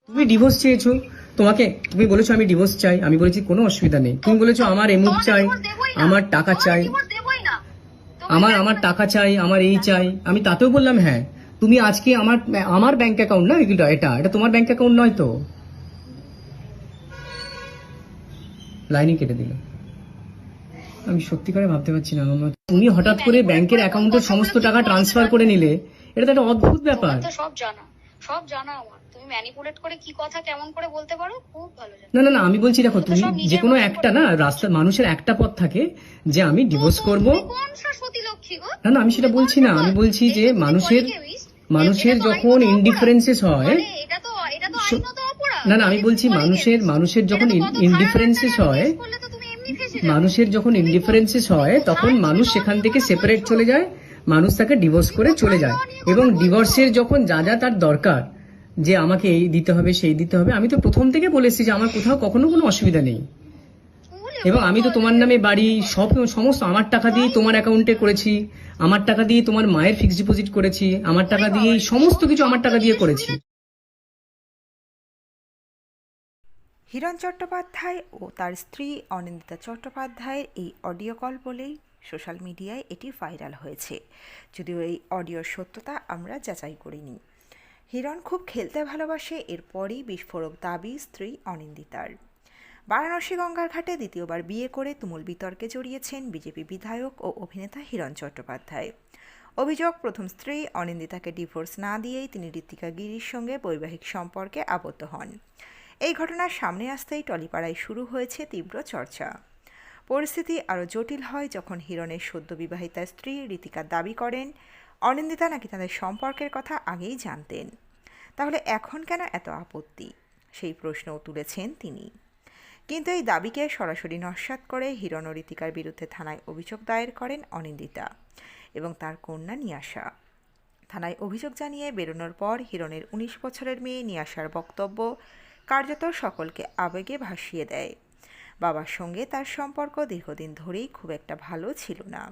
তুমি ডিভোর্স চেয়েছো, তুমি বলেছো আমি ডিভোর্স চাই, আমি বলেছি কোনো অসুবিধা নেই। তুমি বলেছো আমার এমুক চাই, আমার টাকা চাই, আমার টাকা চাই, আমার এই চাই। আমি তাতেও বললাম হ্যাঁ। তুমি আজকে আমার ব্যাংক অ্যাকাউন্ট না এগুলো, এটা তোমার ব্যাংক অ্যাকাউন্ট নয় তো। লাইনই কেটে দিল। আমি সত্যি করে ভাবতে পারছি না তুমি হঠাৎ করে ব্যাংকের অ্যাকাউন্টের সমস্ত টাকা ট্রান্সফার করে নিলে। এটা তো একটা অদ্ভুত ব্যাপার। সব জানা আমার। তুমি ম্যানিপুলেট করে কি কথা কেমন করে বলতে পারো খুব ভালো জানো। না না না, আমি বলছি দেখো, তুমি যে কোনো একটা না রাস্তা, মানুষের একটা পথ থাকে যে আমি ডিভোর্স করব। না না, আমি সেটা বলছি না, আমি বলছি যে মানুষের যখন ইনডিফারেন্সেস হয়। না না, আমি বলছি মানুষের যখন ইনডিফারেন্সেস হয়, তখন মানুষ সেখান থেকে সেপারেট চলে যায়, মানুষ তাকে ডিভোর্স করে চলে যায়। এবং ডিভোর্সের যখন যা যা তার দরকার, যে আমাকে এই দিতে হবে সেই দিতে হবে, আমি তো প্রথম থেকে বলেছি যে আমার কোথাও কখনো কোনো অসুবিধা নেই। এবং আমি তো তোমার নামে বাড়ি সমস্ত আমার টাকা দিয়ে তোমার অ্যাকাউন্টে করেছি, আমার টাকা দিয়ে তোমার মায়ের ফিক্সড ডিপোজিট করেছি, আমার টাকা দিয়ে সমস্ত কিছু আমার টাকা দিয়ে করেছি। হিরণ চট্টোপাধ্যায় ও তার স্ত্রী অনিন্দিতা চট্টোপাধ্যায়ের এই অডিও কল বলেই সোশ্যাল মিডিয়ায় এটি ভাইরাল হয়েছে, যদিও এই অডিওর সত্যতা আমরা যাচাই করিনি। হিরণ খুব খেলতে ভালোবাসে, এরপরই বিস্ফোরক দাবি স্ত্রী অনিন্দিতার। বারাণসী গঙ্গার ঘাটে দ্বিতীয়বার বিয়ে করে তুমুল বিতর্কে জড়িয়েছেন বিজেপি বিধায়ক ও অভিনেতা হিরণ চট্টোপাধ্যায়। অভিযোগ, প্রথম স্ত্রী অনিন্দিতাকে ডিভোর্স না দিয়েই তিনি ঋতিকা গিরির সঙ্গে বৈবাহিক সম্পর্কে আবদ্ধ হন। এই ঘটনার সামনে আসতেই টলিপাড়ায় শুরু হয়েছে তীব্র চর্চা। পরিস্থিতি আরও জটিল হয় যখন হিরণের সদ্য বিবাহিতা স্ত্রী ঋতিকা দাবি করেন অনিন্দিতা নাকি তাদের সম্পর্কের কথা আগেই জানতেন। তাহলে এখন কেন এত আপত্তি, সেই প্রশ্নও তুলেছেন তিনি। কিন্তু এই দাবিকে সরাসরি নস্যাৎ করে হিরণ ও ঋতিকার বিরুদ্ধে থানায় অভিযোগ দায়ের করেন অনিন্দিতা এবং তার কন্যা নিয়াশা। থানায় অভিযোগ জানিয়ে বেরোনোর পর হিরণের ১৯ বছরের মেয়ে নিয়াশার বক্তব্য কার্যত সকলকে আবেগে ভাসিয়ে দেয়। বাবার সঙ্গে তার সম্পর্ক দীর্ঘদিন ধরেই খুব একটা ভালো ছিল না,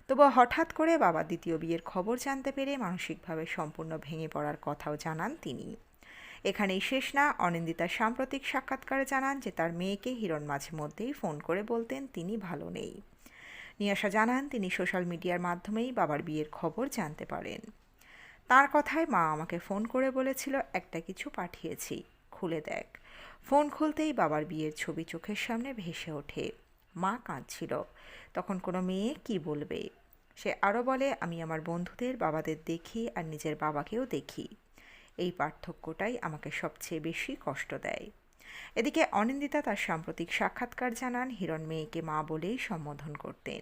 তবু হঠাৎ করে বাবা দ্বিতীয় বিয়ের খবর জানতে পেরে মানসিকভাবে সম্পূর্ণ ভেঙে পড়ার কথাও জানান তিনি। এখানেই শেষ না, অনিন্দিতা সাম্প্রতিক সাক্ষাৎকারে জানান যে তার মেয়েকে হিরণ মাঝে মধ্যেই ফোন করে বলতেন তিনি ভালো নেই। নিয়াশা জানান তিনি সোশ্যাল মিডিয়ার মাধ্যমেই বাবার বিয়ের খবর জানতে পারেন। তার কথায়, মা আমাকে ফোন করে বলেছিল একটা কিছু পাঠিয়েছি, খুলে দেখ। ফোন খুলতেই বাবার বিয়ের ছবি চোখের সামনে ভেসে ওঠে। মা কাঁদছিল। তখন কোনো মেয়ে কি বলবে? সে আরও বলে, আমি আমার বন্ধুদের বাবাদের দেখি আর নিজের বাবাকেও দেখি, এই পার্থক্যটাই আমাকে সবচেয়ে বেশি কষ্ট দেয়। এদিকে অনিন্দিতা তার সাম্প্রতিক সাক্ষাৎকার জানান হিরণ মেয়েকে মা বলেই সম্বোধন করতেন।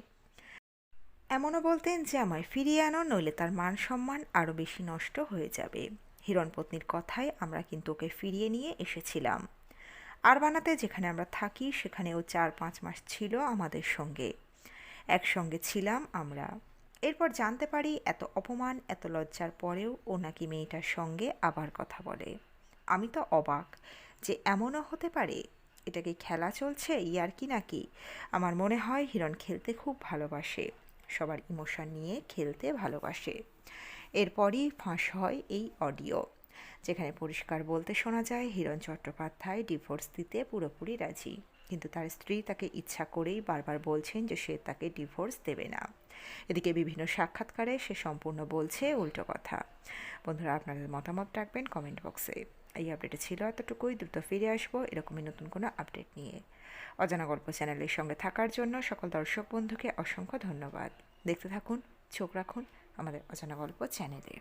এমনও বলতেন যে আমায় ফিরিয়ে আনো, নইলে তার মান সম্মান আরও বেশি নষ্ট হয়ে যাবে। হিরণ পত্নীর কথায় আমরা কিন্তু ওকে ফিরিয়ে নিয়ে এসেছিলাম। আর বানাতে যেখানে আমরা থাকি সেখানেও ৪-৫ মাস ছিল আমাদের সঙ্গে, একসঙ্গে ছিলাম আমরা। এরপর জানতে পারি এত অপমান এত লজ্জার পরেও ও নাকি মেয়েটার সঙ্গে আবার কথা বলে। আমি তো অবাক যে এমনও হতে পারে। এটা কি খেলা চলছে, ইয়ার্কি নাকি? আমার মনে হয় হিরণ খেলতে খুব ভালোবাসে, সবার ইমোশন নিয়ে খেলতে ভালোবাসে। এরপরই ফাঁস হয় এই অডিও, যেখানে পরিষ্কার বলতে শোনা যায় হিরণ চট্টোপাধ্যায় ডিভোর্স দিতে পুরোপুরি রাজি, কিন্তু তার স্ত্রী তাকে ইচ্ছা করেই বারবার বলছেন যে সে তাকে ডিভোর্স দেবে না। এদিকে বিভিন্ন সাক্ষাৎকারে সে সম্পূর্ণ বলছে উল্টো কথা। বন্ধুরা, আপনাদের মতামত রাখবেন কমেন্ট বক্সে। এই আপডেটে ছিল এতটুকুই, দ্রুত ফিরে আসবো এরকমই নতুন কোনো আপডেট নিয়ে। অজানা গল্প চ্যানেলের সঙ্গে থাকার জন্য সকল দর্শক বন্ধুকে অসংখ্য ধন্যবাদ। দেখতে থাকুন, চোখ রাখুন আমাদের অজানা গল্প চ্যানেলে।